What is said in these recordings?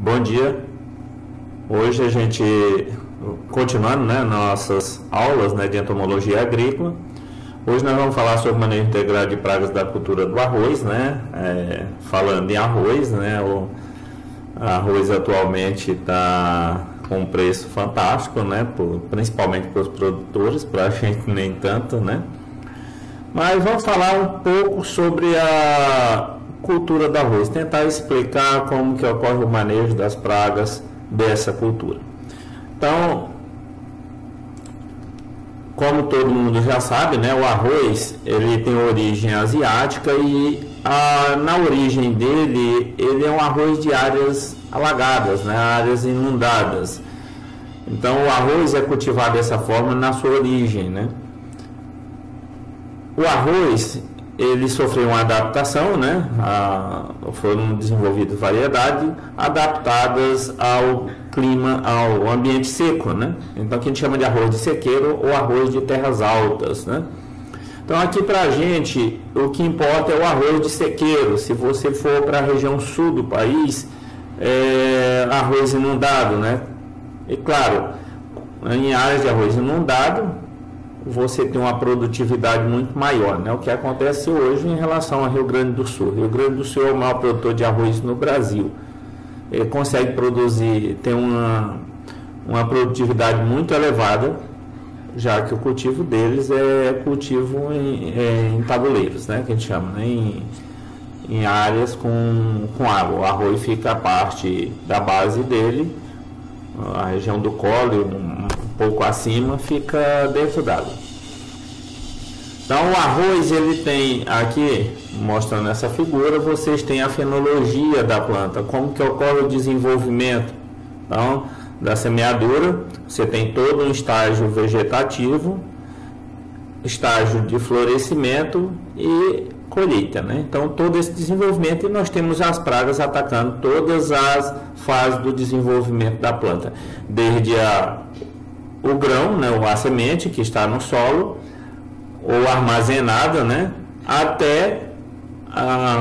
Bom dia. Hoje a gente, continuando, nossas aulas, de entomologia agrícola. Hoje nós vamos falar sobre o manejo integrado de pragas da cultura do arroz, falando em arroz, o arroz atualmente está com um preço fantástico, principalmente para os produtores, para a gente nem tanto, Mas vamos falar um pouco sobre a cultura do arroz, tentar explicar como que ocorre o manejo das pragas dessa cultura. Então, como todo mundo já sabe, o arroz ele tem origem asiática e na origem dele ele é um arroz de áreas alagadas, áreas inundadas. Então o arroz é cultivado dessa forma na sua origem, O arroz ele sofreu uma adaptação, foram desenvolvidas variedades adaptadas ao clima, ao ambiente seco, Então que a gente chama de arroz de sequeiro ou arroz de terras altas, Então aqui para a gente o que importa é o arroz de sequeiro. Se você for para a região sul do país, arroz inundado, E claro, em áreas de arroz inundado você tem uma produtividade muito maior, O que acontece hoje em relação ao Rio Grande do Sul. Rio Grande do Sul é o maior produtor de arroz no Brasil. Ele consegue produzir, tem uma produtividade muito elevada, já que o cultivo deles é cultivo em tabuleiros, que a gente chama, em áreas com água. O arroz fica a parte da base dele, a região do colo, um pouco acima, fica dentro d'água. Então o arroz ele tem aqui, mostrando essa figura, vocês têm a fenologia da planta, como que ocorre o desenvolvimento. Então, da semeadura, você tem todo um estágio vegetativo, estágio de florescimento e colheita, Então todo esse desenvolvimento, e nós temos as pragas atacando todas as fases do desenvolvimento da planta, desde o grão, ou a semente que está no solo ou armazenada, até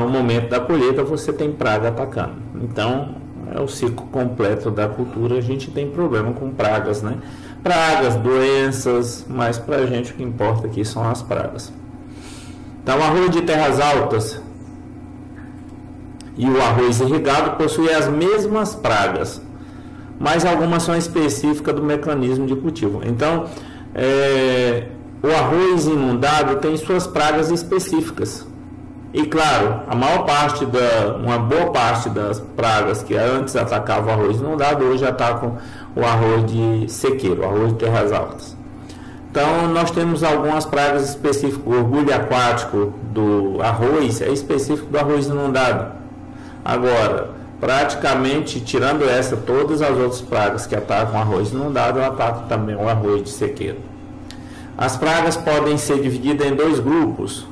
o momento da colheita você tem praga atacando. Então é o ciclo completo da cultura. A gente tem problema com pragas, pragas, doenças, mas para a gente o que importa aqui são as pragas. Então o arroz de terras altas e o arroz irrigado possuem as mesmas pragas, mas algumas são específicas do mecanismo de cultivo. Então, o arroz inundado tem suas pragas específicas. E claro, uma boa parte das pragas que antes atacavam o arroz inundado, hoje atacam o arroz de sequeiro, o arroz de terras altas. Então, nós temos algumas pragas específicas. O orgulho aquático do arroz é específico do arroz inundado. Agora, praticamente, tirando todas as outras pragas que atacam o arroz inundado, atacam também o arroz de sequeiro. As pragas podem ser divididas em dois grupos: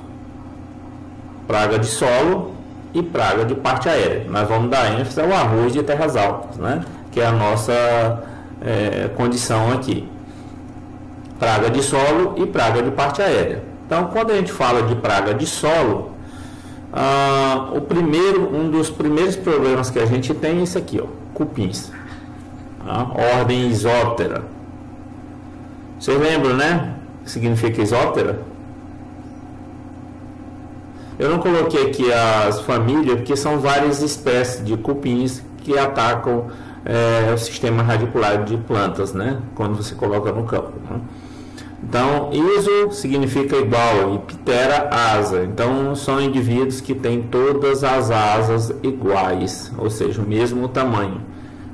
praga de solo e praga de parte aérea. Nós vamos dar ênfase ao arroz de terras altas, que é a nossa condição aqui. Praga de solo e praga de parte aérea. Então, quando a gente fala de praga de solo, um dos primeiros problemas que a gente tem é esse aqui, cupins, ordem Isóptera. Vocês lembram, o que significa Isóptera? Eu não coloquei aqui as famílias porque são várias espécies de cupins que atacam o sistema radicular de plantas, quando você coloca no campo. Então, iso significa igual e ptera, asa. Então, são indivíduos que têm todas as asas iguais, ou seja, o mesmo tamanho.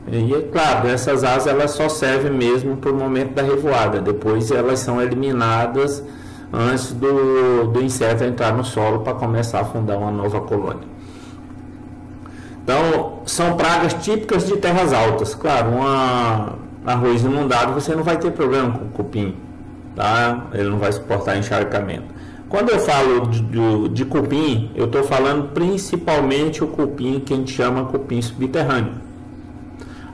E, é claro, essas asas elas só servem mesmo para o momento da revoada. Depois, elas são eliminadas antes do inseto entrar no solo para começar a fundar uma nova colônia. Então, são pragas típicas de terras altas. Claro, arroz inundado você não vai ter problema com o cupim. Ele não vai suportar encharcamento. Quando eu falo de cupim, eu estou falando principalmente o cupim que a gente chama cupim subterrâneo.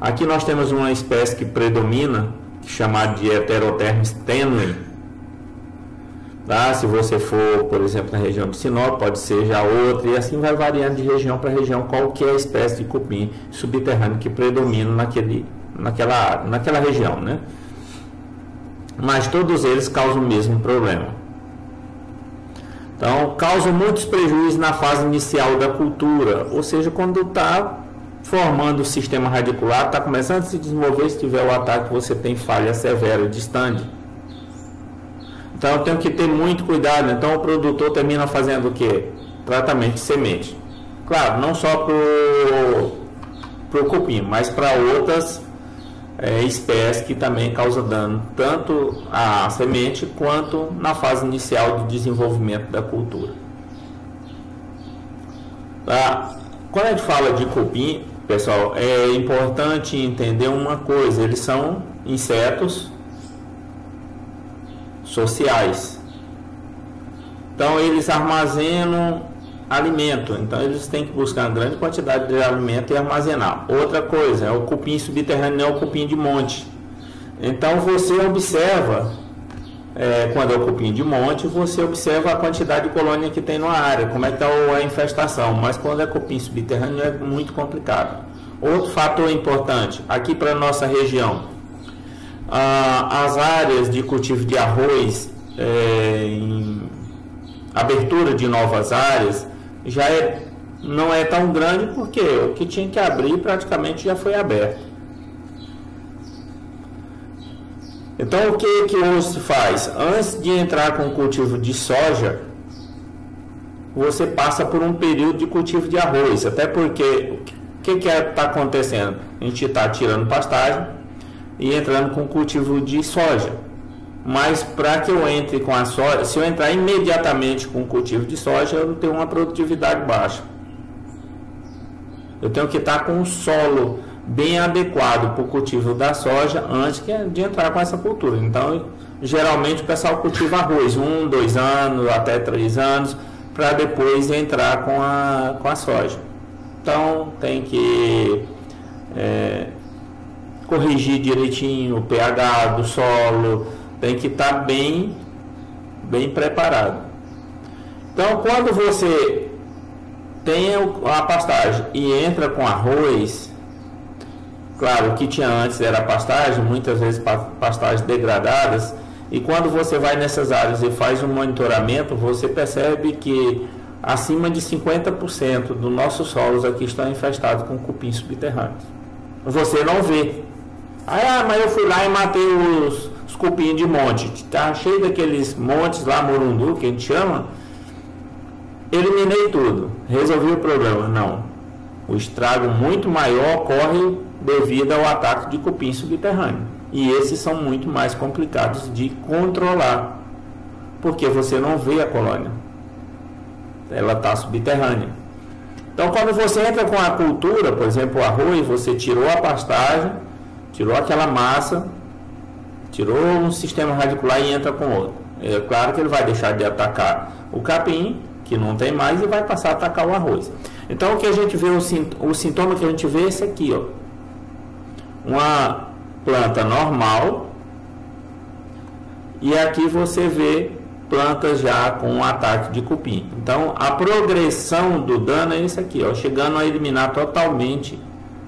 Aqui nós temos uma espécie que predomina, chamada de Heterothermes tenue. Tá? Se você for, por exemplo, na região de Sinop, pode ser já outra, e assim vai variando de região para região qual que é a espécie de cupim subterrâneo que predomina naquela região, né? Mas todos eles causam o mesmo problema. Então, causam muitos prejuízos na fase inicial da cultura, ou seja, quando está formando o sistema radicular, está começando a se desenvolver, se tiver o ataque, você tem falha severa de stand. Então eu tenho que ter muito cuidado. Então o produtor termina fazendo o quê? Tratamento de semente. Claro, não só para o cupim, mas para outras espécies que também causam dano, tanto à semente quanto na fase inicial de desenvolvimento da cultura. Quando a gente fala de cupim, pessoal, é importante entender uma coisa: eles são insetos sociais. Então eles armazenam alimento, então eles têm que buscar uma grande quantidade de alimento e armazenar. Outra coisa é o cupim subterrâneo, não é o cupim de monte. Então você observa, quando é o cupim de monte, você observa a quantidade de colônia que tem na área, como é que está a infestação, mas quando é cupim subterrâneo é muito complicado. Outro fator importante, aqui para a nossa região, as áreas de cultivo de arroz, em abertura de novas áreas, não é tão grande, porque o que tinha que abrir praticamente já foi aberto. Então o que hoje se faz? Antes de entrar com o cultivo de soja, você passa por um período de cultivo de arroz, até porque o que está acontecendo? A gente está tirando pastagem e entrando com o cultivo de soja. Mas para que eu entre com a soja, se eu entrar imediatamente com o cultivo de soja, eu tenho uma produtividade baixa. Eu tenho que estar com o solo bem adequado para o cultivo da soja antes de entrar com essa cultura. Então, geralmente o pessoal cultiva arroz 1, 2 anos, até 3 anos, para depois entrar com a soja. Então, tem que corrigir direitinho o pH do solo, tem que estar bem preparado. Então, quando você tem a pastagem e entra com arroz, claro, o que tinha antes era pastagem, muitas vezes pastagens degradadas, e quando você vai nessas áreas e faz um monitoramento, você percebe que acima de 50% dos nossos solos aqui estão infestados com cupim subterrâneo. Você não vê. Mas eu fui lá e matei os cupim de monte. Está cheio daqueles montes lá, morundu, que a gente chama. Eliminei tudo. Resolvi o problema. Não. O estrago muito maior ocorre devido ao ataque de cupim subterrâneo. E esses são muito mais complicados de controlar, porque você não vê a colônia. Ela está subterrânea. Então, quando você entra com a cultura, por exemplo, o arroz, você tirou a pastagem, tirou aquela massa, tirou um sistema radicular e entra com outro. É claro que ele vai deixar de atacar o capim, que não tem mais, e vai passar a atacar o arroz. Então, o que a gente vê, o sintoma que a gente vê é esse aqui, ó. Uma planta normal, e aqui você vê plantas já com um ataque de cupim. Então, a progressão do dano é esse aqui, ó, chegando a eliminar totalmente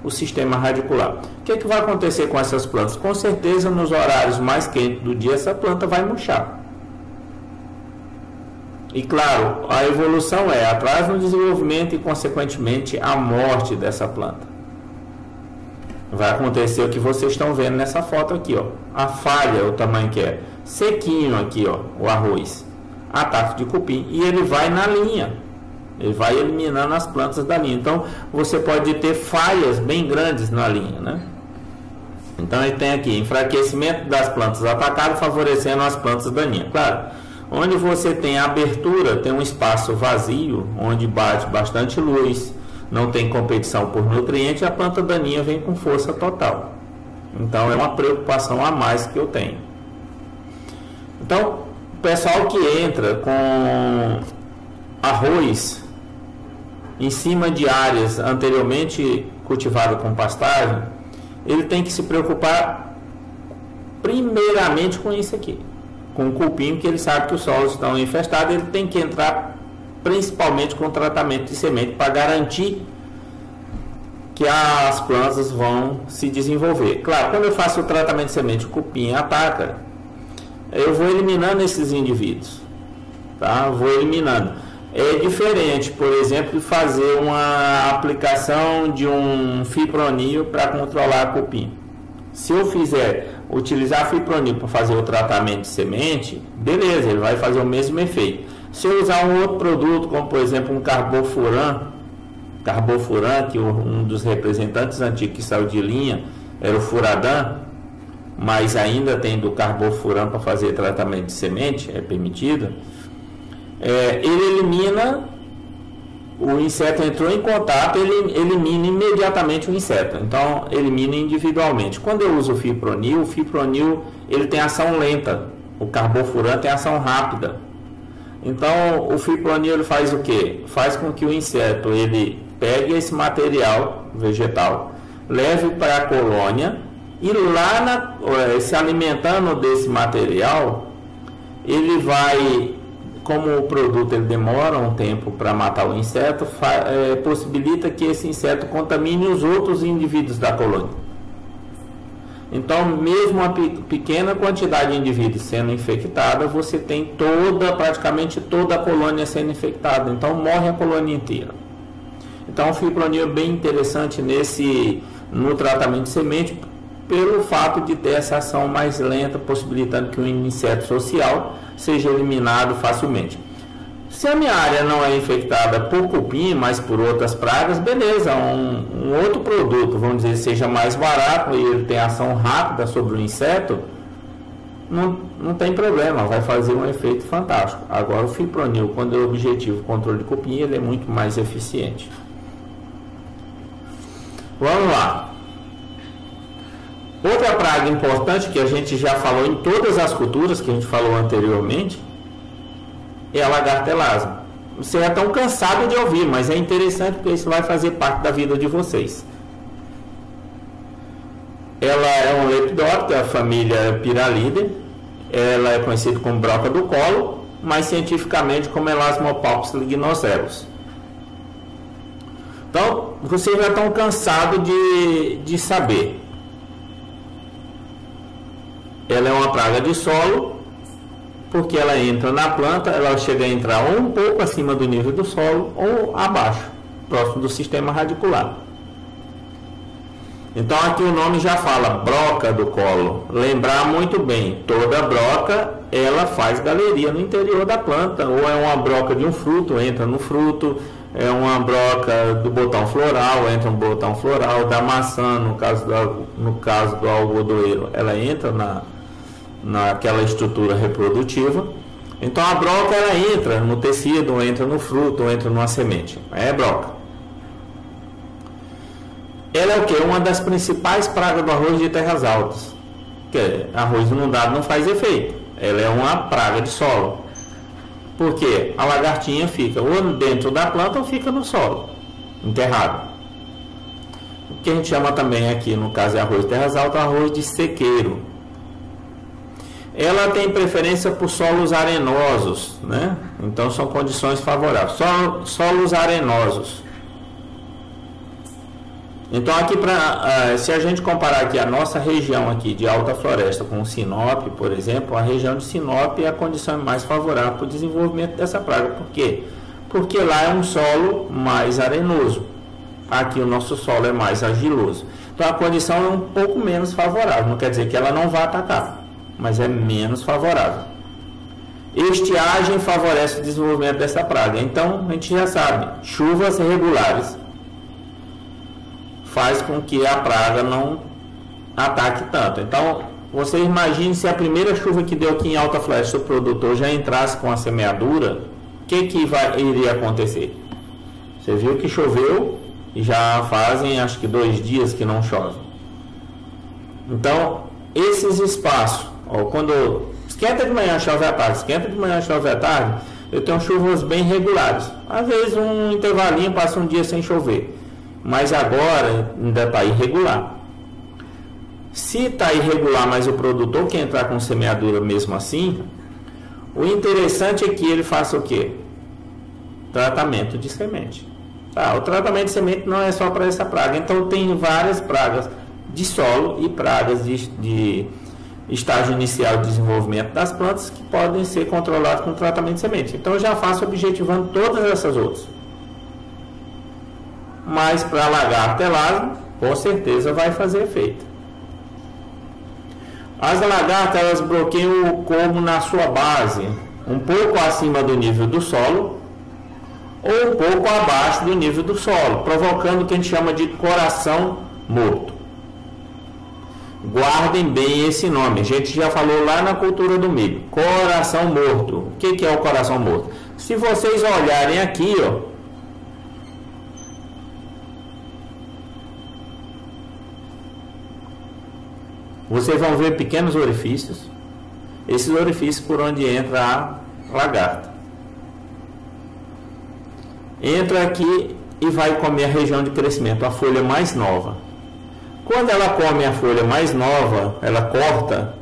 o sistema radicular. O que vai acontecer com essas plantas? Com certeza, nos horários mais quentes do dia, essa planta vai murchar. E claro, a evolução é atraso no desenvolvimento e, consequentemente, a morte dessa planta. Vai acontecer o que vocês estão vendo nessa foto aqui, ó. A falha, o tamanho que é. Sequinho aqui, ó, o arroz. Ataque de cupim. E ele vai na linha. Ele vai eliminando as plantas da linha. Então, você pode ter falhas bem grandes na linha, né? Então, ele tem aqui enfraquecimento das plantas atacadas, favorecendo as plantas daninhas. Claro, onde você tem abertura, tem um espaço vazio, onde bate bastante luz, não tem competição por nutriente, a planta daninha vem com força total. Então, é uma preocupação a mais que eu tenho. Então, o pessoal que entra com arroz em cima de áreas anteriormente cultivadas com pastagem, ele tem que se preocupar primeiramente com isso aqui. com o cupim, porque ele sabe que os solos estão infestados, ele tem que entrar principalmente com tratamento de semente para garantir que as plantas vão se desenvolver. Claro, quando eu faço o tratamento de semente, o cupim ataca, eu vou eliminando esses indivíduos, tá? Vou eliminando. É diferente, por exemplo, de fazer uma aplicação de um fipronil para controlar cupim. Se eu utilizar fipronil para fazer o tratamento de semente, beleza, ele vai fazer o mesmo efeito. Se eu usar um outro produto, como por exemplo um carbofuran, que um dos representantes antigos que saiu de linha era o Furadan, mas ainda tem do carbofuran para fazer tratamento de semente, é permitido. Ele elimina, o inseto entrou em contato, ele elimina imediatamente o inseto, então elimina individualmente. Quando eu uso o fipronil ele tem ação lenta, o carbofuran tem ação rápida. Então o fipronil ele faz o que? Faz com que o inseto ele pegue esse material vegetal, leve para a colônia e lá se alimentando desse material, ele vai, como o produto ele demora um tempo para matar o inseto, possibilita que esse inseto contamine os outros indivíduos da colônia. Então, mesmo uma pequena quantidade de indivíduos sendo infectada, você tem praticamente toda a colônia sendo infectada. Então, morre a colônia inteira. Então, o fipronil é bem interessante no tratamento de semente, pelo fato de ter essa ação mais lenta, possibilitando que o inseto social seja eliminado facilmente. Se a minha área não é infectada por cupim, mas por outras pragas, beleza, um outro produto, vamos dizer, seja mais barato e ele tem ação rápida sobre o inseto, não tem problema, vai fazer um efeito fantástico. Agora o fipronil, quando é o objetivo controle de cupim, ele é muito mais eficiente. Vamos lá. Outra praga importante que a gente já falou em todas as culturas que a gente falou anteriormente é a lagarta elasma. Você é tão cansado de ouvir, mas é interessante porque isso vai fazer parte da vida de vocês. Ela é um lepidóptero da família Pyralidae. Ela é conhecida como broca do colo, mas cientificamente como Elasmopalpus lignoceros. Então, vocês já estão cansados de saber. Ela é uma praga de solo, porque ela entra na planta, ela chega a entrar ou um pouco acima do nível do solo ou abaixo, próximo do sistema radicular. Então aqui o nome já fala, broca do colo. Lembrar muito bem, toda broca ela faz galeria no interior da planta, ou é uma broca de um fruto, entra no fruto, é uma broca do botão floral, entra no botão floral, da maçã, no caso do algodoeiro, ela entra naquela estrutura reprodutiva. Então a broca ela entra no tecido, ou entra no fruto, ou entra numa semente. É broca. Ela é o que? Uma das principais pragas do arroz de terras altas. Que arroz inundado não faz efeito. Ela é uma praga de solo. Porque a lagartinha fica ou dentro da planta ou fica no solo, enterrado. O que a gente chama também aqui, no caso de arroz de terras altas, arroz de sequeiro. Ela tem preferência por solos arenosos, né? Então são condições favoráveis. Solos arenosos. Então aqui, se a gente comparar aqui a nossa região aqui de alta floresta com Sinop, por exemplo, a região de Sinop é a condição mais favorável para o desenvolvimento dessa praga. Por quê? Porque lá é um solo mais arenoso. Aqui o nosso solo é mais argiloso. Então a condição é um pouco menos favorável. Não quer dizer que ela não vá atacar, mas é menos favorável. Estiagem favorece o desenvolvimento dessa praga. Então a gente já sabe, chuvas regulares faz com que a praga não ataque tanto. Então, você imagine se a primeira chuva que deu aqui em Alta Floresta, o produtor já entrasse com a semeadura, o que iria acontecer? Você viu que choveu e já fazem acho que 2 dias que não chove. Então, esses espaços, quando esquenta de manhã, chove à tarde, esquenta de manhã, chove à tarde, eu tenho chuvas bem regulares. Às vezes um intervalinho passa um dia sem chover. Mas agora ainda está irregular. Se está irregular, mas o produtor quer entrar com semeadura mesmo assim, O interessante é que ele faça o quê? Tratamento de semente. Tá, o tratamento de semente não é só para essa praga. Então tem várias pragas de solo e pragas de estágio inicial de desenvolvimento das plantas que podem ser controladas com tratamento de semente. Então eu já faço objetivando todas essas outras. Mas para lagarta elasmo, com certeza vai fazer efeito. As lagartas, elas bloqueiam o cormo na sua base, um pouco acima do nível do solo ou um pouco abaixo do nível do solo, provocando o que a gente chama de coração morto. Guardem bem esse nome, a gente já falou lá na cultura do milho, coração morto. O que é o coração morto? Se vocês olharem aqui, ó, vocês vão ver pequenos orifícios, esses orifícios por onde entra a lagarta. Entra aqui e vai comer a região de crescimento, a folha mais nova. Quando ela come a folha mais nova, ela corta,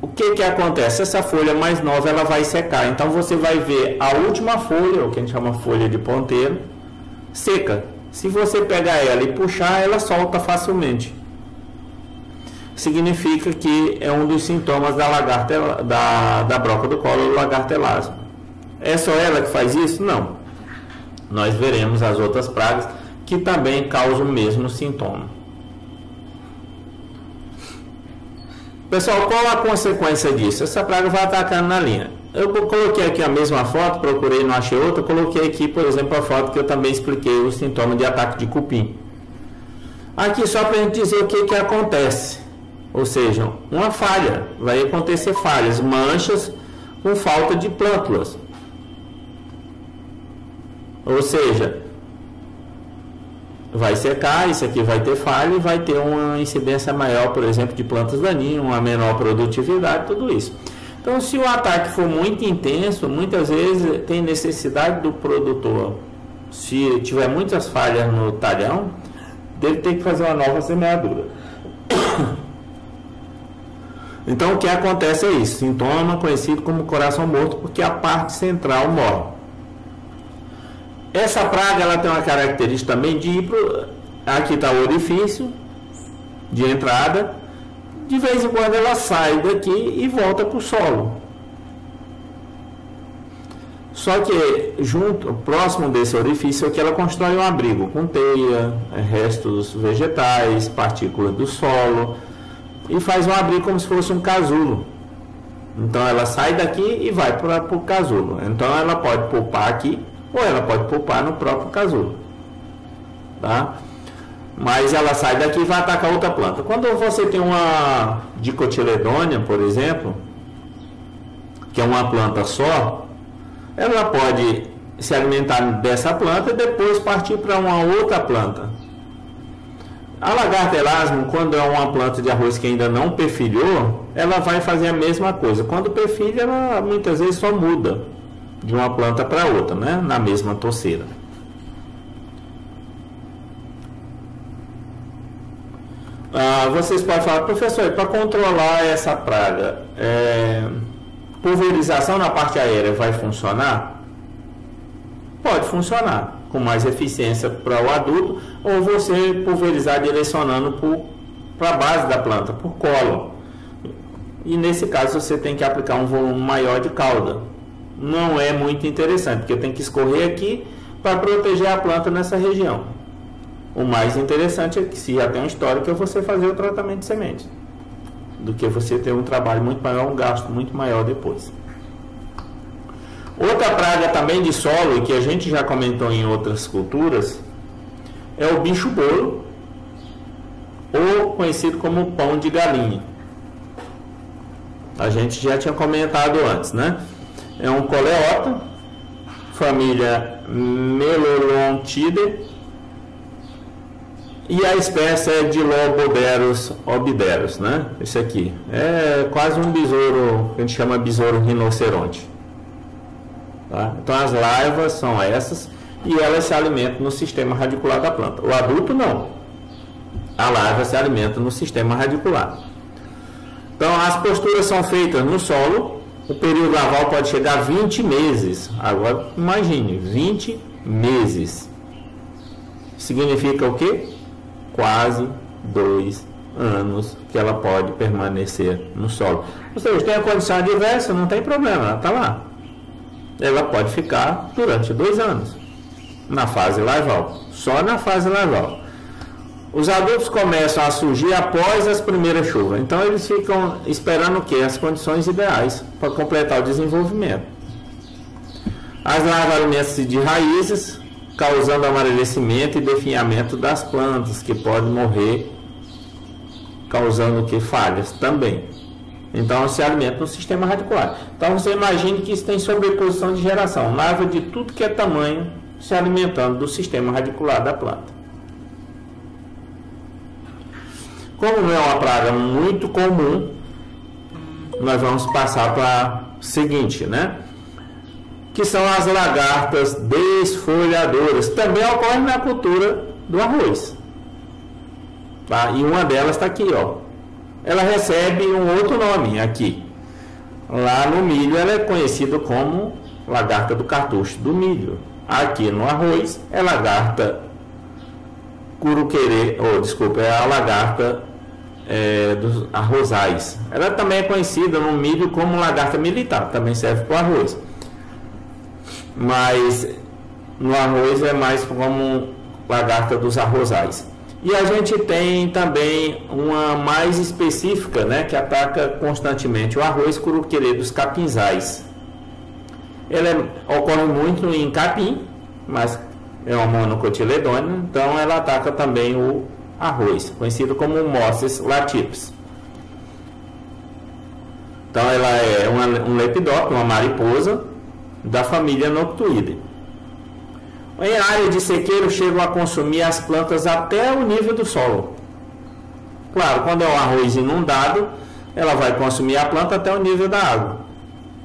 o que acontece? Essa folha mais nova ela vai secar, então você vai ver a última folha, o que a gente chama folha de ponteiro, seca. Se você pegar ela e puxar, ela solta facilmente. Significa que é um dos sintomas da lagarta, da broca do colo, lagarta elasmo. É só ela que faz isso? Não. Nós veremos as outras pragas que também causam o mesmo sintoma. Pessoal, qual a consequência disso? Essa praga vai atacando na linha. Eu coloquei aqui a mesma foto, procurei, não achei outra. Coloquei aqui, por exemplo, a foto que eu também expliquei o sintoma de ataque de cupim. Aqui só para a gente dizer o que acontece. Ou seja, uma falha, vai acontecer falhas, manchas com falta de plântulas. Ou seja, vai secar, isso aqui vai ter falha e vai ter uma incidência maior, por exemplo, de plantas daninhas, uma menor produtividade, tudo isso. Então, se o ataque for muito intenso, muitas vezes tem necessidade do produtor, se tiver muitas falhas no talhão, dele ter que fazer uma nova semeadura. Então o que acontece é isso, sintoma conhecido como coração morto, porque a parte central morre. Essa praga ela tem uma característica também de ir pro, aqui está o orifício de entrada, de vez em quando ela sai daqui e volta para o solo. Só que junto, próximo desse orifício aqui, ela constrói um abrigo com teia, restos vegetais, partículas do solo, e faz um abrigo como se fosse um casulo. Então ela sai daqui e vai para o casulo. Então ela pode pulpar aqui ou ela pode pulpar no próprio casulo, tá? Mas ela sai daqui e vai atacar outra planta. Quando você tem uma dicotiledônia, por exemplo, que é uma planta só, ela pode se alimentar dessa planta e depois partir para uma outra planta. A lagarta elasmo, quando é uma planta de arroz que ainda não perfilhou, ela vai fazer a mesma coisa. Quando perfilha, ela muitas vezes só muda de uma planta para outra, né? Na mesma toceira. Vocês podem falar, professor, para controlar essa praga, pulverização na parte aérea vai funcionar? Pode funcionar com mais eficiência para o adulto, ou você pulverizar direcionando para a base da planta, por colo. E nesse caso você tem que aplicar um volume maior de cauda. Não é muito interessante, porque tem que escorrer aqui para proteger a planta nessa região. O mais interessante é que, se já tem um histórico, é você fazer o tratamento de semente, do que você ter um trabalho muito maior, um gasto muito maior depois. Outra praga também de solo, e que a gente já comentou em outras culturas, é o bicho-bolo, ou conhecido como pão de galinha. A gente já tinha comentado antes, né? É um coleóptero, família Melolontidae, e a espécie é Diloboderus obiderus, né? Esse aqui é quase um besouro, que a gente chama besouro rinoceronte. Tá? Então as larvas são essas e elas se alimentam no sistema radicular da planta. O adulto não. A larva se alimenta no sistema radicular. Então as posturas são feitas no solo, O período larval pode chegar a 20 meses. Agora, imagine, 20 meses. Significa o quê? Quase 2 anos que ela pode permanecer no solo. Ou seja, tem a condição adversa, não tem problema, ela está lá. Ela pode ficar durante 2 anos, na fase larval, só na fase larval. Os adultos começam a surgir após as primeiras chuvas, então eles ficam esperando o quê? As condições ideais para completar o desenvolvimento. As larvas alimentam-se de raízes, causando amarelecimento e definhamento das plantas, que podem morrer, causando o que? Falhas também. Então se alimenta no sistema radicular. Então você imagine que isso tem sobreposição de geração, larva de tudo que é tamanho se alimentando do sistema radicular da planta. Como não é uma praga muito comum, nós vamos passar para o seguinte, né? Que são as lagartas desfolhadoras. Também ocorre na cultura do arroz. Tá? E uma delas está aqui, ó. Ela recebe um outro nome aqui. Lá no milho ela é conhecida como lagarta do cartucho do milho. Aqui no arroz é lagarta curuquerê, é a lagarta dos arrozais. Ela também é conhecida no milho como lagarta militar, também serve para o arroz. Mas no arroz é mais como lagarta dos arrozais. E a gente tem também uma mais específica, né, que ataca constantemente o arroz, curuquerê dos capinzais. Ela ocorre muito em capim, mas é uma monocotiledônia, então ela ataca também o arroz, conhecido como Mosses latipes. Então ela é um lepidóptero, uma mariposa da família Noctuidae. Em área de sequeiro chegam a consumir as plantas até o nível do solo. Claro, quando é um arroz inundado, ela vai consumir a planta até o nível da água.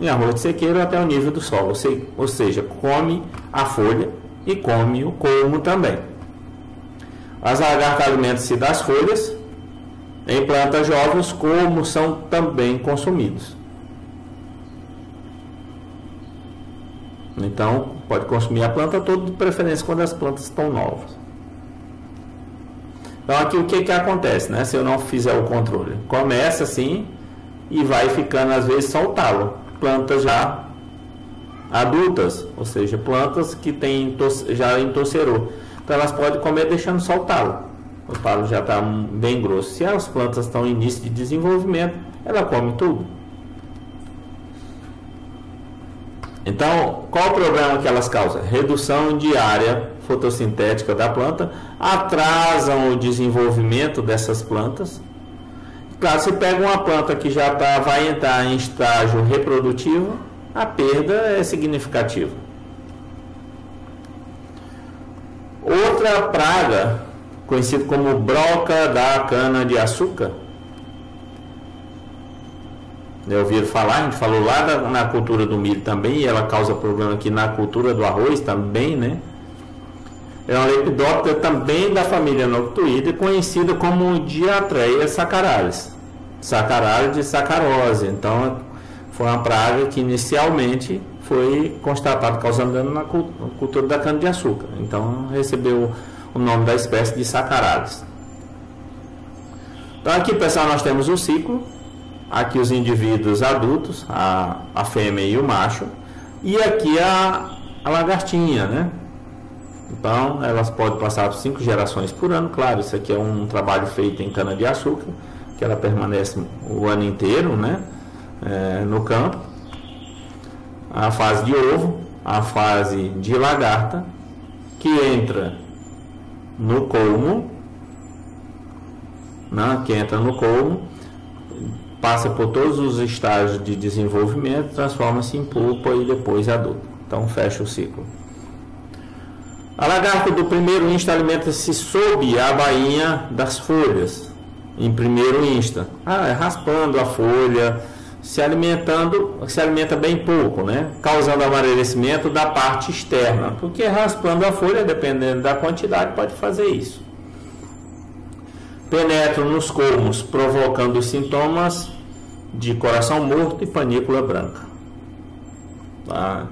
Em arroz de sequeiro até o nível do solo, ou seja, come a folha e come o colmo também. As lagartas alimentam-se das folhas. Em plantas jovens, os colmos são também consumidos. Então, pode consumir a planta toda, de preferência quando as plantas estão novas. Então, aqui o que acontece, né? Se eu não fizer o controle, começa assim e vai ficando, às vezes, só o talo. Plantas já adultas, ou seja, plantas que tem, já entorcerou. Então, elas podem comer deixando só o talo. O talo já está bem grosso. Se as plantas estão em início de desenvolvimento, ela come tudo. Então, qual o problema que elas causam? Redução de área fotossintética da planta, atrasam o desenvolvimento dessas plantas. Claro, se pega uma planta que já vai entrar em estágio reprodutivo, a perda é significativa. Outra praga, conhecida como broca da cana-de-açúcar, já ouviram falar? A gente falou lá na cultura do milho também, e ela causa problema aqui na cultura do arroz também, né? É uma lepidóptera também da família Noctuidae, conhecida como Diatreia sacaralis, sacarale de sacarose. Então, foi uma praga que inicialmente foi constatada causando dano na cultura da cana-de-açúcar. Então, recebeu o nome da espécie de sacaralis. Então, aqui, pessoal, nós temos o ciclo. Aqui os indivíduos adultos, a fêmea e o macho, e aqui a lagartinha, né? Então, elas podem passar 5 gerações por ano. Claro, isso aqui é um trabalho feito em cana-de-açúcar, que ela permanece o ano inteiro, né? No campo. A fase de ovo, a fase de lagarta, que entra no colmo, né? Passa por todos os estágios de desenvolvimento, transforma-se em pupa e depois adulto. Então fecha o ciclo. A lagarta do primeiro insta alimenta-se sob a bainha das folhas, em primeiro insta, raspando a folha, se alimenta bem pouco, né? Causando amarelecimento da parte externa, porque raspando a folha, dependendo da quantidade, pode fazer isso. Penetram nos colmos, provocando sintomas de coração morto e panícula branca. Tá?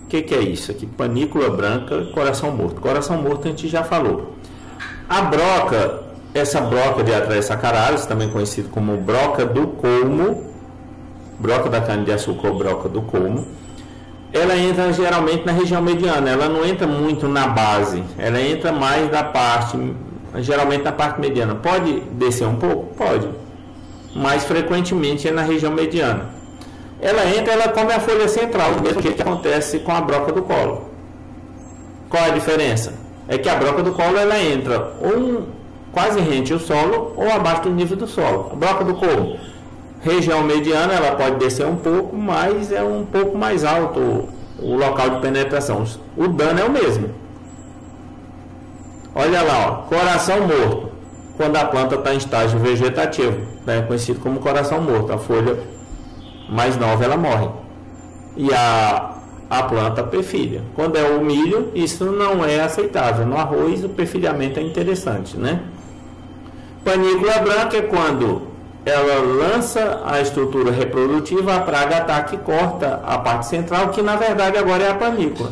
O que é isso aqui? Panícula branca, coração morto. Coração morto a gente já falou. A broca, essa broca de Atraeosaccharales, também conhecido como broca do colmo, broca da cana-de-açúcar ou broca do colmo, ela entra geralmente na região mediana, ela não entra muito na base, ela entra mais na parte, geralmente na parte mediana. Pode descer um pouco? Pode, mas frequentemente é na região mediana. Ela entra, ela come a folha central, do mesmo jeito que acontece com a broca do colo. Qual a diferença? É que a broca do colo ela entra ou quase rente ao solo ou abaixo do nível do solo. A broca do colmo, região mediana, ela pode descer um pouco, mas é um pouco mais alto o local de penetração. O dano é o mesmo. Olha lá, ó, coração morto. Quando a planta está em estágio vegetativo, né, conhecido como coração morto. A folha mais nova ela morre. E a planta perfilha. Quando é o milho, isso não é aceitável. No arroz, o perfilhamento é interessante, né? Panícula branca é quando ela lança a estrutura reprodutiva, a praga ataca e corta a parte central, que na verdade agora é a panícula.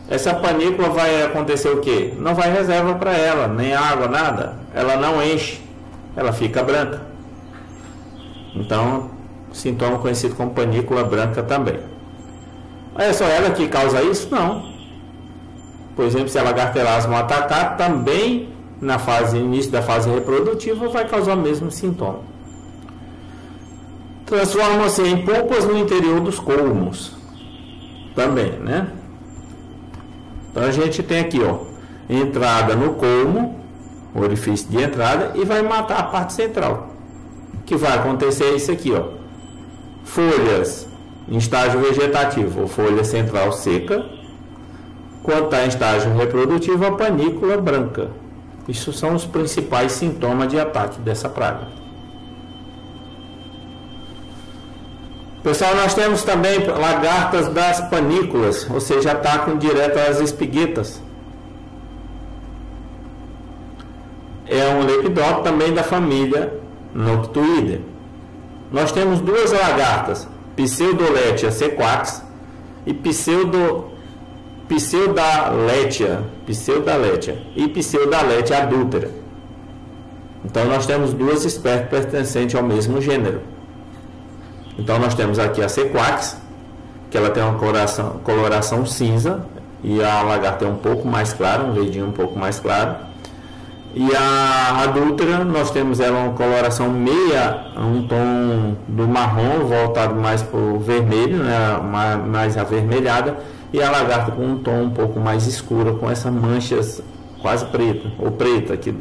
Essa panícula vai acontecer o quê? Não vai reserva para ela, nem água, nada. Ela não enche, ela fica branca. Então, sintoma conhecido como panícula branca também. É só ela que causa isso? Não. Por exemplo, se a lagartelasma atacar, também na início da fase reprodutiva vai causar o mesmo sintoma. Transformam-se em polpas no interior dos colmos. Também, né? Então a gente tem aqui, ó, entrada no colmo, orifício de entrada, e vai matar a parte central. O que vai acontecer é isso aqui, ó. Folhas em estágio vegetativo, ou folha central seca. Quando está em estágio reprodutivo, a panícula branca. Isso são os principais sintomas de ataque dessa praga. Pessoal, nós temos também lagartas das panículas, ou seja, atacam direto às espiguetas. É um lepidóptero também da família Noctuidae. Nós temos duas lagartas, Pseudoletia sequax e Pseudaletia e Pseudaletia adúltera. Então nós temos duas espécies pertencentes ao mesmo gênero. Então nós temos aqui a sequax, que ela tem uma coloração cinza, e a lagarta é um pouco mais clara, um verdinho um pouco mais claro. E a adúltera, nós temos ela uma coloração meia, um tom do marrom voltado mais para o vermelho, né, mais avermelhada, e a lagarta com um tom um pouco mais escuro, com essas manchas quase preta, ou preta aqui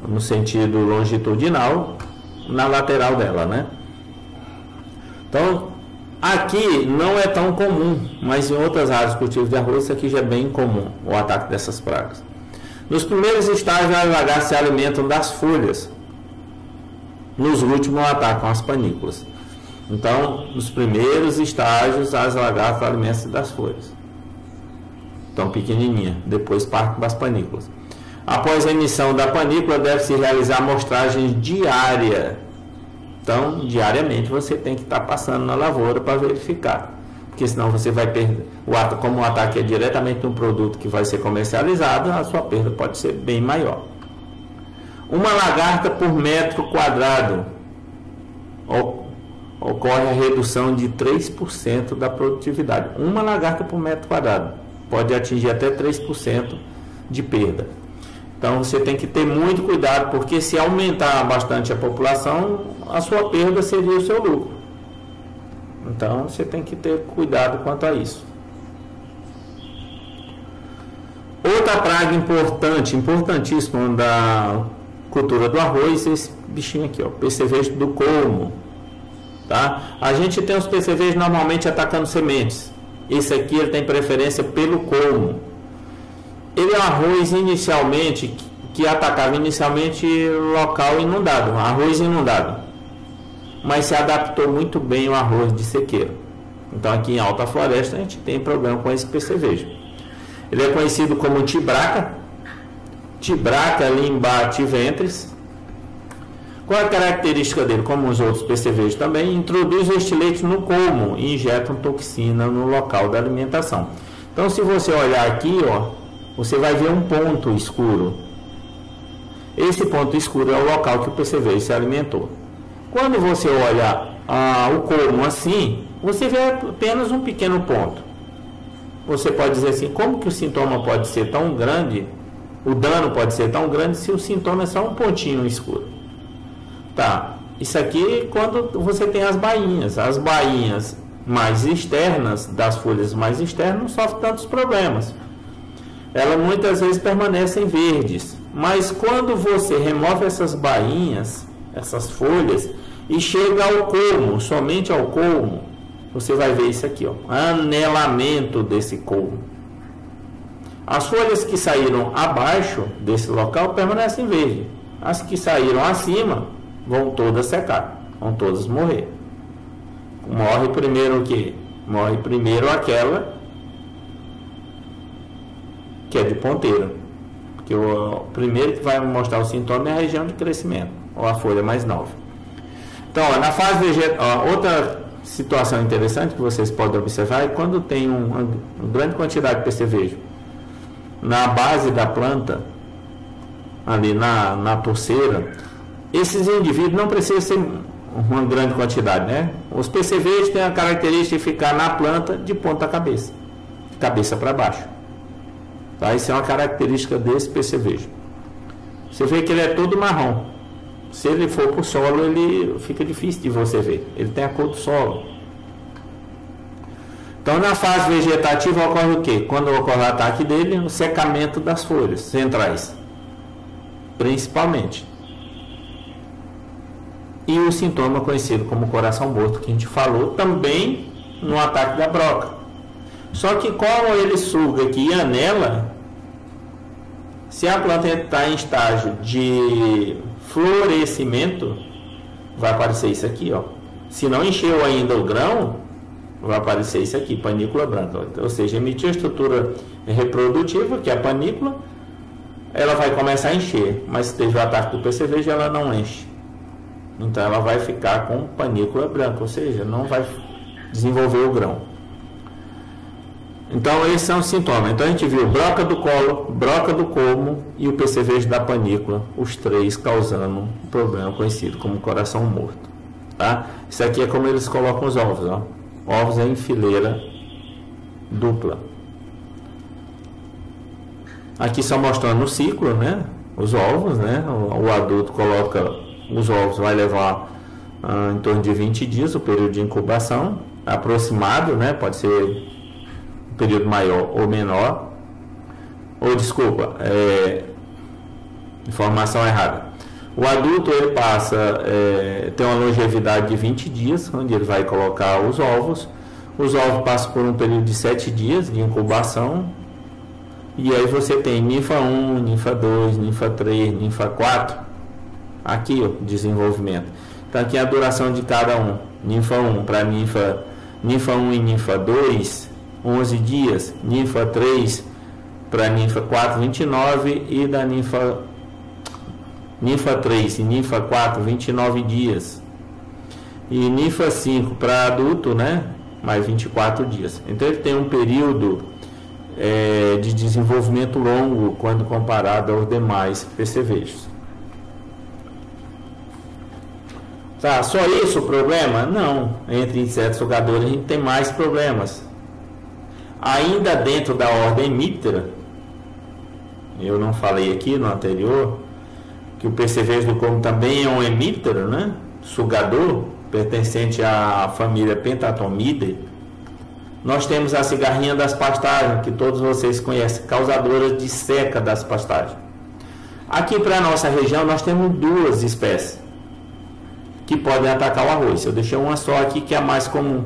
no sentido longitudinal, na lateral dela, né? Então, aqui não é tão comum, mas em outras áreas de cultivo de arroz, isso aqui já é bem comum, o ataque dessas pragas. Nos primeiros estágios, as lagartas se alimentam das folhas. Nos últimos, atacam as panículas. Então, nos primeiros estágios, as lagartas alimentam-se das folhas. Então, pequenininha. Depois partem para as panículas. Após a emissão da panícula, deve-se realizar amostragem diária. Então, diariamente, você tem que estar passando na lavoura para verificar. Porque senão você vai perder. Como o ataque é diretamente no produto que vai ser comercializado, a sua perda pode ser bem maior. Uma lagarta por metro quadrado ocorre a redução de 3% da produtividade. Uma lagarta por metro quadrado pode atingir até 3% de perda. Então você tem que ter muito cuidado, porque se aumentar bastante a população, a sua perda seria o seu lucro. Então você tem que ter cuidado quanto a isso. Outra praga importantíssima da cultura do arroz, esse bichinho aqui, ó, percevejo do colmo. Tá? A gente tem os percevejos normalmente atacando sementes. Esse aqui ele tem preferência pelo colmo. Ele é um arroz inicialmente que atacava inicialmente local inundado, arroz inundado. Mas se adaptou muito bem ao arroz de sequeiro. Então aqui em alta floresta a gente tem problema com esse percevejo. Ele é conhecido como tibraca, limbativentris. Qual é a característica dele? Como os outros percevejos também, introduz o estilete no colmo e injetam toxina no local da alimentação. Então, se você olhar aqui, ó, você vai ver um ponto escuro. Esse ponto escuro é o local que o percevejo se alimentou. Quando você olha o colmo assim, você vê apenas um pequeno ponto. Você pode dizer assim, como que o sintoma pode ser tão grande, o dano pode ser tão grande se o sintoma é só um pontinho escuro? Tá, isso aqui quando você tem as bainhas mais externas, das folhas mais externas, não sofrem tantos problemas. Elas muitas vezes permanecem verdes, mas quando você remove essas bainhas, essas folhas, e chega ao colmo, somente ao colmo, você vai ver isso aqui, ó, anelamento desse colmo. As folhas que saíram abaixo desse local permanecem verdes. As que saíram acima vão todas secar, vão todas morrer. Morre primeiro o quê? Morre primeiro aquela que é de ponteira, porque o primeiro que vai mostrar o sintoma é a região de crescimento, ou a folha mais nova. Então, ó, na fase vegetal, outra situação interessante que vocês podem observar é quando tem uma grande quantidade de percevejo na base da planta, ali na torceira, esses indivíduos não precisam ser uma grande quantidade, né? Os percevejos têm a característica de ficar na planta de ponta cabeça, de cabeça para baixo. Tá? Isso é uma característica desse percevejo. Você vê que ele é todo marrom. Se ele for para o solo, ele fica difícil de você ver. Ele tem a cor do solo. Então, na fase vegetativa ocorre o quê? Quando ocorre o ataque dele, o secamento das folhas centrais, principalmente. E o sintoma conhecido como coração morto, que a gente falou, também no ataque da broca. Só que como ele suga aqui e anela, se a planta está em estágio de florescimento, vai aparecer isso aqui, ó. Se não encheu ainda o grão, vai aparecer isso aqui, panícula branca. Ou seja, emitiu a estrutura reprodutiva, que é a panícula, ela vai começar a encher, mas se teve o ataque do percevejo, ela não enche. Então ela vai ficar com panícula branca, ou seja, não vai desenvolver o grão. Então esses são os sintomas. Então a gente viu broca do colo, broca do colmo e o percevejo da panícula, os três causando um problema conhecido como coração morto. Tá? Isso aqui é como eles colocam os ovos, ó. Ovos em fileira dupla. Aqui só mostrando o ciclo, né? Os ovos, né? O adulto coloca os ovos, vai levar em torno de 20 dias o período de incubação, aproximado, né? Pode ser um período maior ou menor. Ou desculpa, informação errada. O adulto ele passa, tem uma longevidade de 20 dias, onde ele vai colocar os ovos. Os ovos passam por um período de 7 dias de incubação. E aí você tem ninfa 1, ninfa 2, ninfa 3, ninfa 4. Aqui o desenvolvimento. Então aqui a duração de cada um. Ninfa 1 para ninfa 1 e ninfa 2, 11 dias. Ninfa 3 para ninfa 4, 29. E da ninfa 3 e ninfa 4, 29 dias. E ninfa 5 para adulto, né? Mais 24 dias. Então ele tem um período de desenvolvimento longo quando comparado aos demais percevejos. Tá, só isso o problema? Não. Entre insetos sugadores a gente tem mais problemas. Ainda dentro da ordem Hemiptera, eu não falei aqui no anterior, que o percevejo do colmo também é um hemíptero, né? Sugador, pertencente à família Pentatomidae. Nós temos a cigarrinha das pastagens, que todos vocês conhecem, causadora de seca das pastagens. Aqui para a nossa região nós temos duas espécies que podem atacar o arroz. Eu deixei uma só aqui que é a mais comum,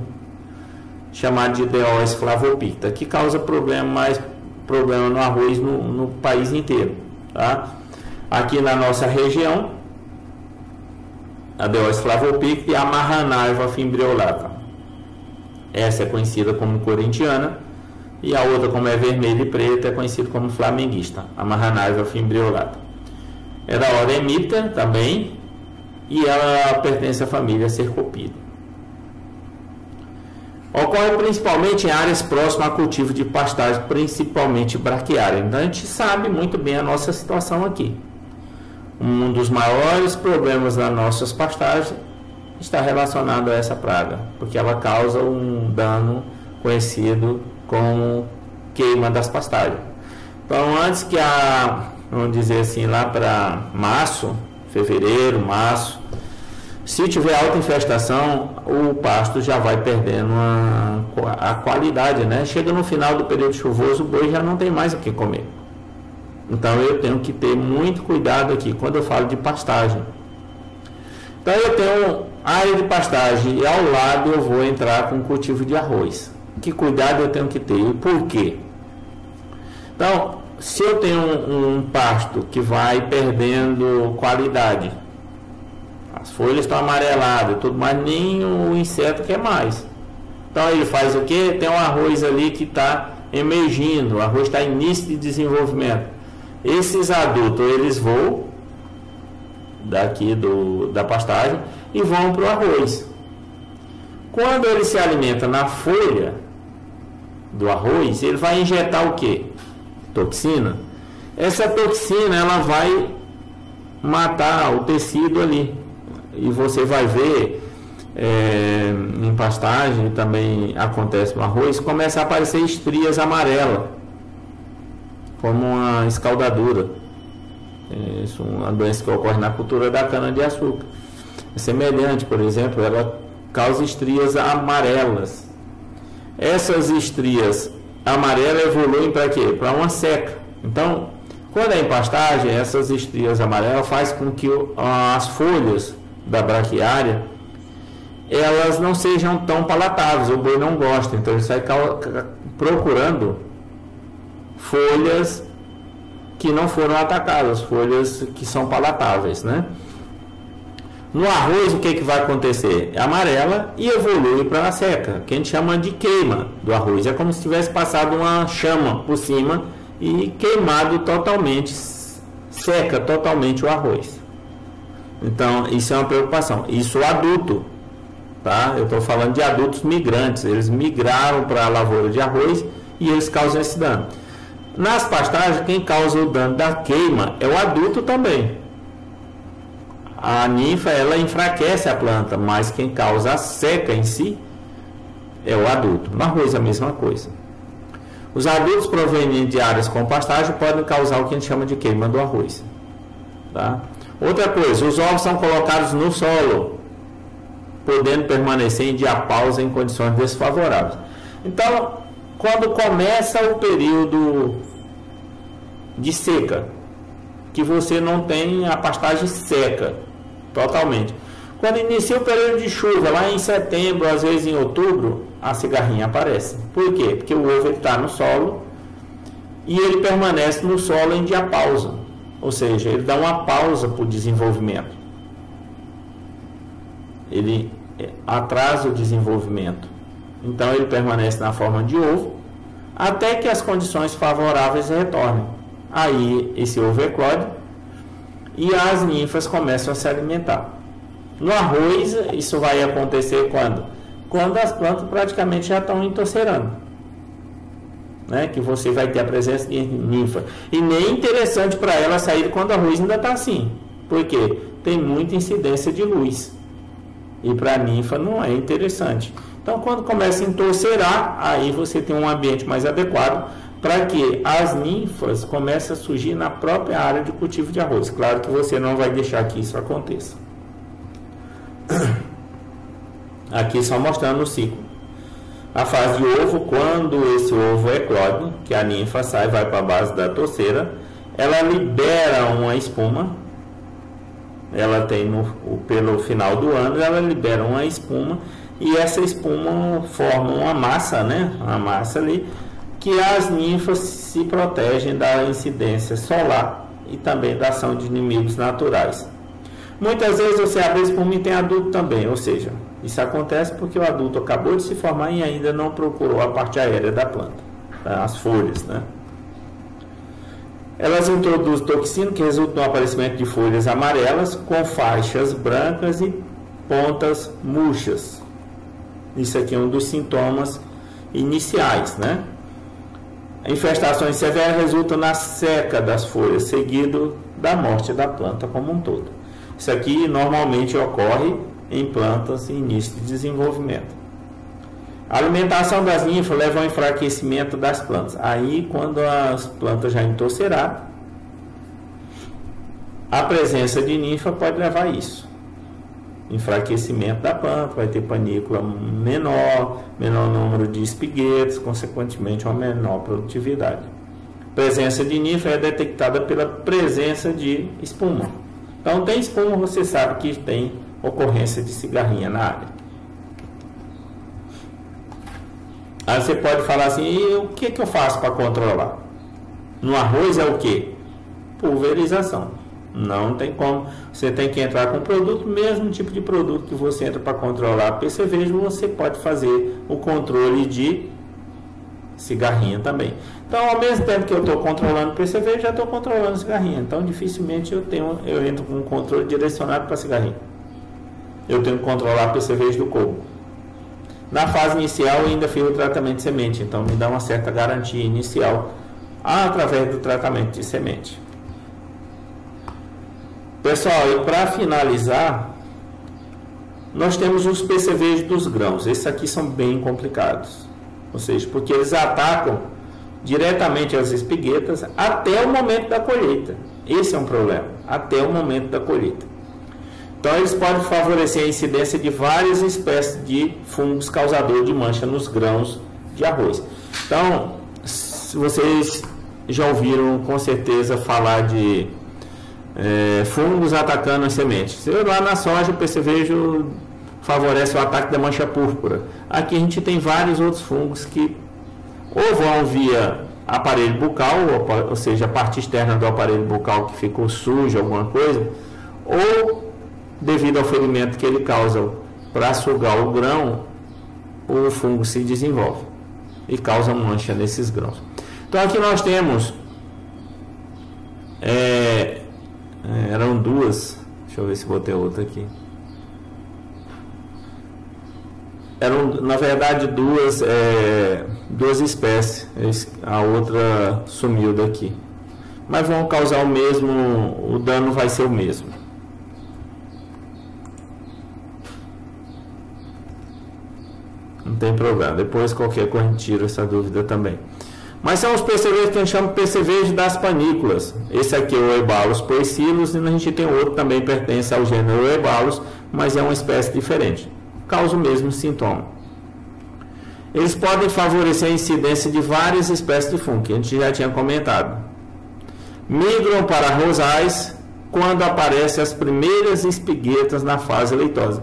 chamada de Deoes flavopicta, que causa problema no arroz no país inteiro, tá? Aqui na nossa região, a Deoes flavopicta e a Marranaiva fimbriolata. Essa é conhecida como corintiana e a outra, como é vermelha e preta, é conhecida como flamenguista, a Marranaiva fimbriolata. É da ordem Hemiptera também, e ela pertence à família Cercopidae. Ocorre principalmente em áreas próximas a cultivo de pastagem, principalmente braquiária. Então a gente sabe muito bem a nossa situação aqui. Um dos maiores problemas das nossas pastagens está relacionado a essa praga, porque ela causa um dano conhecido como queima das pastagens. Então, antes que vamos dizer assim, lá para março, fevereiro, março, se tiver alta infestação, o pasto já vai perdendo a qualidade, né? Chega no final do período chuvoso, o boi já não tem mais o que comer. Então, eu tenho que ter muito cuidado aqui quando eu falo de pastagem. Então, eu tenho área de pastagem e ao lado eu vou entrar com cultivo de arroz. Que cuidado eu tenho que ter e por quê? Então, se eu tenho um pasto que vai perdendo qualidade, as folhas estão amareladas, tudo mais, nem o inseto quer mais. Então ele faz o quê? Tem um arroz ali que está emergindo, o arroz está em início de desenvolvimento. Esses adultos, eles voam daqui da pastagem e vão para o arroz. Quando ele se alimenta na folha do arroz, ele vai injetar o quê? Toxina. Essa toxina, ela vai matar o tecido ali. E você vai ver em pastagem, também acontece no arroz, começa a aparecer estrias amarelas, como uma escaldadura. Isso é uma doença que ocorre na cultura da cana-de-açúcar. É semelhante, por exemplo, ela causa estrias amarelas. Essas estrias amarelas evoluem para quê? Para uma seca. Então, quando é em pastagem, essas estrias amarelas faz com que as folhas da braquiária elas não sejam tão palatáveis, o boi não gosta, então ele sai procurando folhas que não foram atacadas, folhas que são palatáveis, né? No arroz, o que vai acontecer? É amarela e evolui para a seca, que a gente chama de queima do arroz. É como se tivesse passado uma chama por cima e queimado totalmente, seca totalmente o arroz. Então, isso é uma preocupação. Isso adulto, tá? Eu estou falando de adultos migrantes. Eles migraram para a lavoura de arroz e eles causam esse dano. Nas pastagens, quem causa o dano da queima é o adulto também. A ninfa, ela enfraquece a planta, mas quem causa a seca em si é o adulto. No arroz é a mesma coisa. Os adultos provenientes de áreas com pastagem podem causar o que a gente chama de queima do arroz. Tá? Outra coisa, os ovos são colocados no solo, podendo permanecer em diapausa em condições desfavoráveis. Então, quando começa o período de seca, que você não tem a pastagem seca totalmente. Quando inicia o período de chuva, lá em setembro, às vezes em outubro, a cigarrinha aparece. Por quê? Porque o ovo está no solo e ele permanece no solo em diapausa. Ou seja, ele dá uma pausa para o desenvolvimento. Ele atrasa o desenvolvimento. Então ele permanece na forma de ovo até que as condições favoráveis retornem. Aí esse ovo eclode e as ninfas começam a se alimentar. No arroz, isso vai acontecer quando? Quando as plantas praticamente já estão entorcerando, né? Que você vai ter a presença de ninfa. E nem é interessante para ela sair quando o arroz ainda está assim. Por quê? Tem muita incidência de luz. E para a ninfa não é interessante. Então, quando começa a entorcerar, aí você tem um ambiente mais adequado para que as ninfas comecem a surgir na própria área de cultivo de arroz. Claro que você não vai deixar que isso aconteça. Aqui só mostrando o ciclo. A fase de ovo, quando esse ovo eclode, que a ninfa sai e vai para a base da torceira, ela libera uma espuma. Ela tem pelo final do ano, ela libera uma espuma e essa espuma forma uma massa, né? Uma massa ali que as ninfas se protegem da incidência solar e também da ação de inimigos naturais. Muitas vezes você abre a espuma e tem adulto também, ou seja, isso acontece porque o adulto acabou de se formar e ainda não procurou a parte aérea da planta, tá? As folhas, né? Elas introduzem toxina, que resulta no aparecimento de folhas amarelas com faixas brancas e pontas murchas. Isso aqui é um dos sintomas iniciais, né? Infestações severas resultam na seca das folhas, seguido da morte da planta como um todo. Isso aqui normalmente ocorre em plantas em início de desenvolvimento. A alimentação das ninfas leva ao enfraquecimento das plantas. Aí, quando as plantas já entorceraram, a presença de ninfa pode levar a isso. Enfraquecimento da planta, vai ter panícula menor número de espiguetos, consequentemente uma menor produtividade. Presença de ninfa é detectada pela presença de espuma. Então, tem espuma, você sabe que tem ocorrência de cigarrinha na área. Aí você pode falar assim, e o que eu faço para controlar? No arroz é o que? Pulverização. Não tem como. Você tem que entrar com o produto, mesmo tipo de produto que você entra para controlar a percevejo, você pode fazer o controle de cigarrinha também. Então, ao mesmo tempo que eu estou controlando o percevejo, já estou controlando cigarrinha. Então, dificilmente eu entro com um controle direcionado para cigarrinha. Eu tenho que controlar a percevejo do coco. Na fase inicial eu ainda fiz o tratamento de semente, então me dá uma certa garantia inicial através do tratamento de semente. Pessoal, e para finalizar, nós temos os percevejos dos grãos. Esses aqui são bem complicados, ou seja, porque eles atacam diretamente as espiguetas até o momento da colheita. Esse é um problema, até o momento da colheita. Então, eles podem favorecer a incidência de várias espécies de fungos causadores de mancha nos grãos de arroz. Então, se vocês já ouviram com certeza falar de fungos atacando as sementes. Lá na soja, o percevejo favorece o ataque da mancha púrpura. Aqui a gente tem vários outros fungos que ou vão via aparelho bucal, ou seja, a parte externa do aparelho bucal que ficou suja, alguma coisa, ou devido ao ferimento que ele causa para sugar o grão, o fungo se desenvolve e causa mancha nesses grãos. Então aqui nós temos eram duas, deixa eu ver se botei outra aqui. Eram na verdade duas espécies, a outra sumiu daqui, mas vão causar o dano vai ser o mesmo. Não tem problema, depois qualquer coisa a gente tira essa dúvida também. Mas são os percevejos que a gente chama de percevejo das panículas. Esse aqui é o Ebalus poecilus, e a gente tem outro também pertence ao gênero Ebalus, mas é uma espécie diferente. Causa o mesmo sintoma. Eles podem favorecer a incidência de várias espécies de fungo, que a gente já tinha comentado. Migram para rosais quando aparecem as primeiras espiguetas na fase leitosa.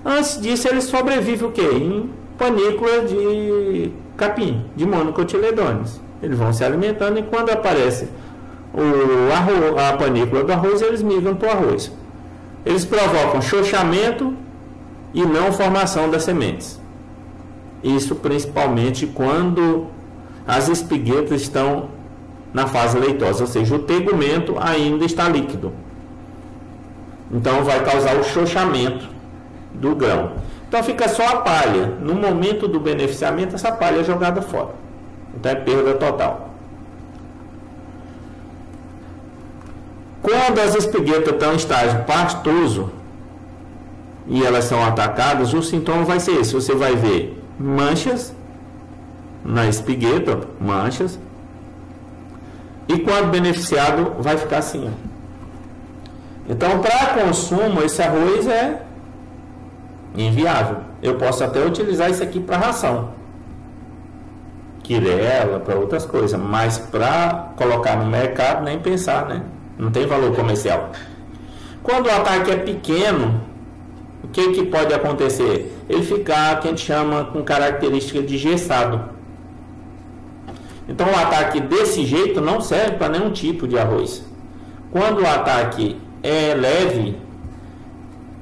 Antes disso, eles sobrevivem o quê? Em panícula de capim, de monocotiledones. Eles vão se alimentando e quando aparece a panícula do arroz, eles migram para o arroz. Eles provocam chochamento e não formação das sementes. Isso principalmente quando as espiguetas estão na fase leitosa, ou seja, o tegumento ainda está líquido. Então vai causar o chochamento do grão. Então fica só a palha. No momento do beneficiamento, essa palha é jogada fora. Então é perda total. Quando as espiguetas estão em estágio pastoso e elas são atacadas, o sintoma vai ser esse. Você vai ver manchas na espigueta, manchas. E quando beneficiado, vai ficar assim. Então, para consumo, esse arroz é inviável. Eu posso até utilizar isso aqui para ração, quirela, para outras coisas, mas para colocar no mercado, nem pensar, né? Não tem valor comercial. Quando o ataque é pequeno, o que pode acontecer? Ele ficar, que a gente chama, com característica de gessado. Então, o ataque desse jeito não serve para nenhum tipo de arroz. Quando o ataque é leve,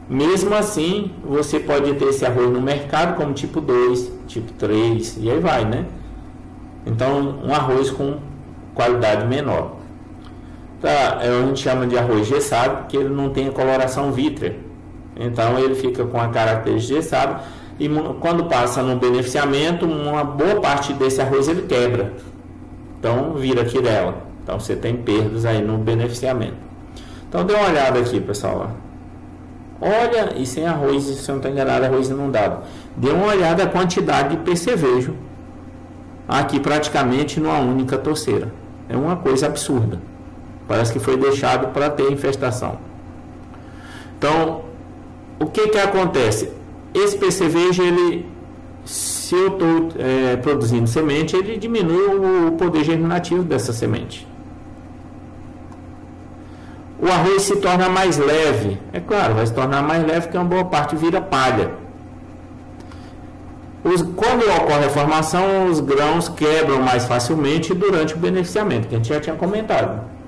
mesmo assim, você pode ter esse arroz no mercado como tipo 2, tipo 3, e aí vai, né? Então, um arroz com qualidade menor. Tá, a gente chama de arroz gessado, porque ele não tem a coloração vítrea. Então ele fica com a característica gessada e quando passa no beneficiamento, uma boa parte desse arroz ele quebra. Então vira quirela. Então você tem perdas aí no beneficiamento. Então dê uma olhada aqui, pessoal. Olha, e sem arroz, se você não está enganado, arroz inundado. Dê uma olhada a quantidade de percevejo aqui praticamente numa única torceira. É uma coisa absurda. Parece que foi deixado para ter infestação. Então, o que acontece? Esse percevejo, se eu estou produzindo semente, ele diminui o poder germinativo dessa semente. O arroz se torna mais leve. É claro, vai se tornar mais leve porque uma boa parte vira palha. Quando ocorre a formação, os grãos quebram mais facilmente durante o beneficiamento, que a gente já tinha comentado.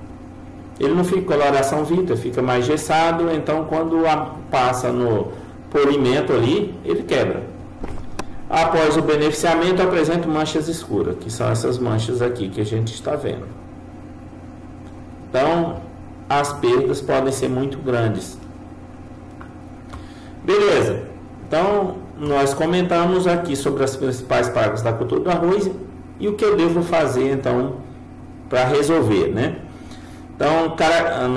Ele não fica com coloração vítrea, fica mais gessado, então quando passa no polimento ali, ele quebra. Após o beneficiamento, apresenta manchas escuras, que são essas manchas aqui que a gente está vendo. Então, as perdas podem ser muito grandes. Beleza. Então, nós comentamos aqui sobre as principais pragas da cultura do arroz e o que eu devo fazer, então, para resolver, né? Então,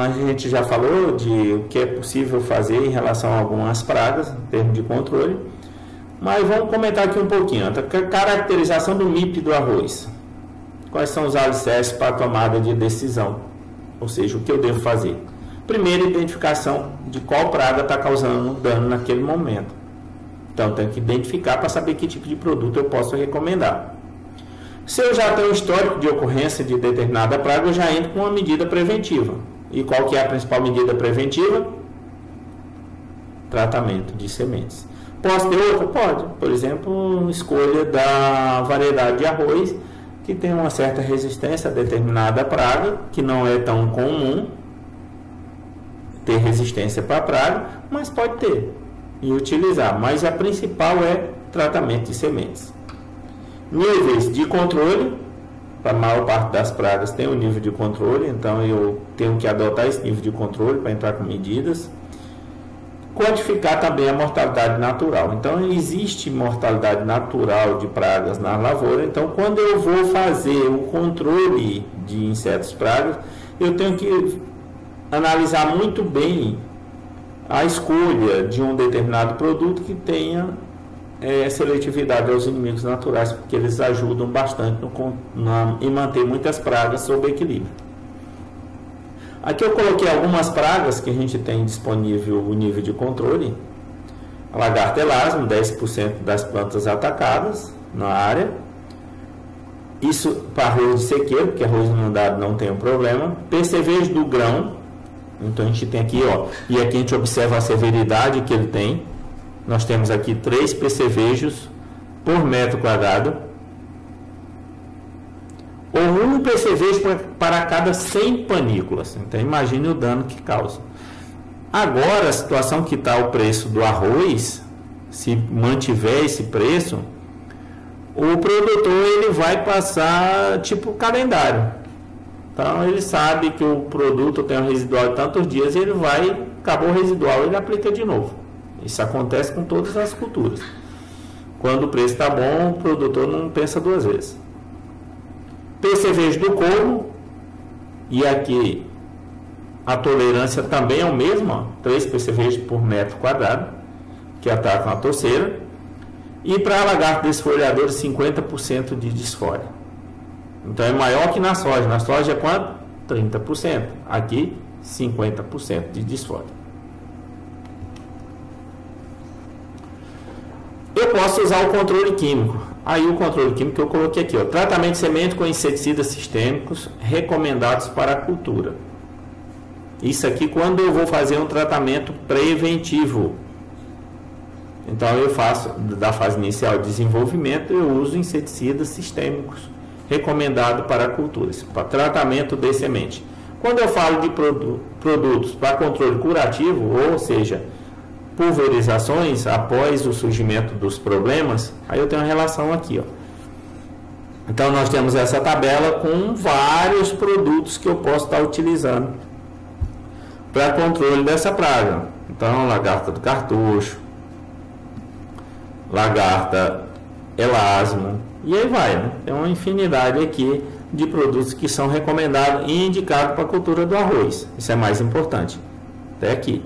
a gente já falou de o que é possível fazer em relação a algumas pragas, em termos de controle, mas vamos comentar aqui um pouquinho. A caracterização do MIP do arroz. Quais são os alicerces para a tomada de decisão? Ou seja, o que eu devo fazer? Primeiro, identificação de qual praga está causando dano naquele momento. Então, tenho que identificar para saber que tipo de produto eu posso recomendar. Se eu já tenho um histórico de ocorrência de determinada praga, eu já entro com uma medida preventiva. E qual que é a principal medida preventiva? Tratamento de sementes. Posso ter outra? Pode. Por exemplo, escolha da variedade de arroz que tem uma certa resistência a determinada praga, que não é tão comum ter resistência para a praga, mas pode ter e utilizar. Mas a principal é tratamento de sementes. Níveis de controle, para a maior parte das pragas tem um nível de controle, então eu tenho que adotar esse nível de controle para entrar com medidas. Quantificar também a mortalidade natural. Então existe mortalidade natural de pragas na lavoura, então quando eu vou fazer o controle de insetos pragas, eu tenho que analisar muito bem a escolha de um determinado produto que tenha seletividade aos inimigos naturais, porque eles ajudam bastante em manter muitas pragas sob equilíbrio. Aqui eu coloquei algumas pragas que a gente tem disponível o nível de controle. A lagarta elasmo, 10% das plantas atacadas na área. Isso para arroz de sequeiro, porque arroz inundado não tem um problema. Percevejo do grão. Então a gente tem aqui, ó, e aqui a gente observa a severidade que ele tem. Nós temos aqui 3 percevejos por metro quadrado, ou um percevejo para cada 100 panículas. Então imagine o dano que causa. Agora, a situação que está o preço do arroz, se mantiver esse preço, o produtor ele vai passar tipo calendário. Então ele sabe que o produto tem um residual de tantos dias, ele vai, acabou o residual, ele aplica de novo. Isso acontece com todas as culturas. Quando o preço está bom, o produtor não pensa 2 vezes. Percevejo do corvo, e aqui a tolerância também é o mesmo, ó, 3 percevejos por metro quadrado, que atacam a torceira. E para a lagarta desfolhadora, 50% de desfolha. Então é maior que na soja. Na soja é quanto? 30%. Aqui, 50% de desfolha. Eu posso usar o controle químico. Aí o controle químico eu coloquei aqui, ó, tratamento de semente com inseticidas sistêmicos recomendados para a cultura. Isso aqui quando eu vou fazer um tratamento preventivo. Então eu faço, da fase inicial de desenvolvimento, eu uso inseticidas sistêmicos recomendados para culturas, para tratamento de semente. Quando eu falo de produtos para controle curativo, ou seja, pulverizações após o surgimento dos problemas, aí eu tenho uma relação aqui, ó. Então nós temos essa tabela com vários produtos que eu posso estar utilizando para controle dessa praga. Então, lagarta do cartucho, lagarta elasmo, e aí vai, né? Tem uma infinidade aqui de produtos que são recomendados e indicados para a cultura do arroz. Isso é mais importante, até aqui.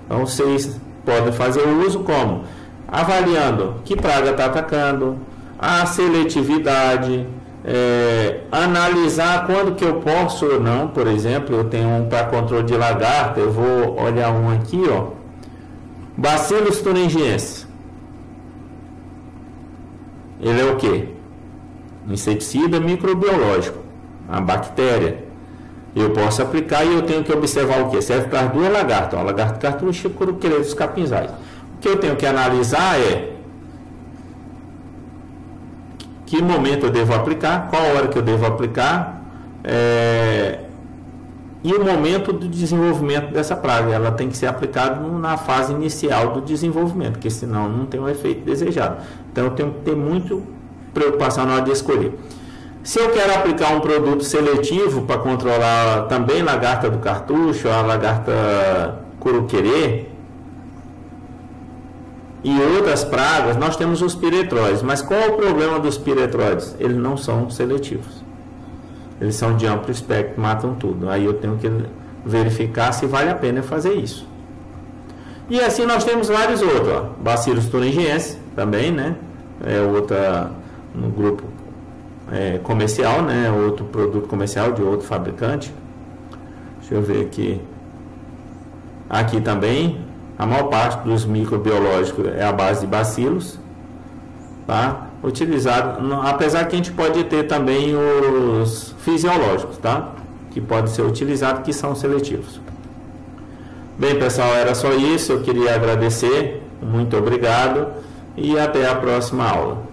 Então vocês podem fazer o uso como? Avaliando que praga está atacando, a seletividade, analisar quando que eu posso ou não. Por exemplo, eu tenho um para controle de lagarta, eu vou olhar um aqui, ó, Bacillus thuringiensis. Ele é o que? Inseticida microbiológico, a bactéria. Eu posso aplicar e eu tenho que observar o que? Serve para as duas lagartas, ó, lagarto cartucho e curuqueira dos capinzais. O que eu tenho que analisar é que momento eu devo aplicar, qual hora que eu devo aplicar, e o momento do desenvolvimento dessa praga. Ela tem que ser aplicada na fase inicial do desenvolvimento, porque senão não tem o efeito desejado. Então eu tenho que ter muito preocupação na hora de escolher. Se eu quero aplicar um produto seletivo para controlar também lagarta do cartucho, a lagarta curuquerê e outras pragas, nós temos os piretróides. Mas qual é o problema dos piretróides? Eles não são seletivos. Eles são de amplo espectro, matam tudo. Aí eu tenho que verificar se vale a pena fazer isso. E assim nós temos vários outros, ó. Bacillus thuringiensis também, né? É outra no grupo comercial, né? Outro produto comercial de outro fabricante. Deixa eu ver aqui. Aqui também, a maior parte dos microbiológicos é a base de bacilos, tá? Utilizado, apesar que a gente pode ter também os fisiológicos, tá? Que podem ser utilizados, que são seletivos. Bem, pessoal, era só isso. Eu queria agradecer, muito obrigado e até a próxima aula.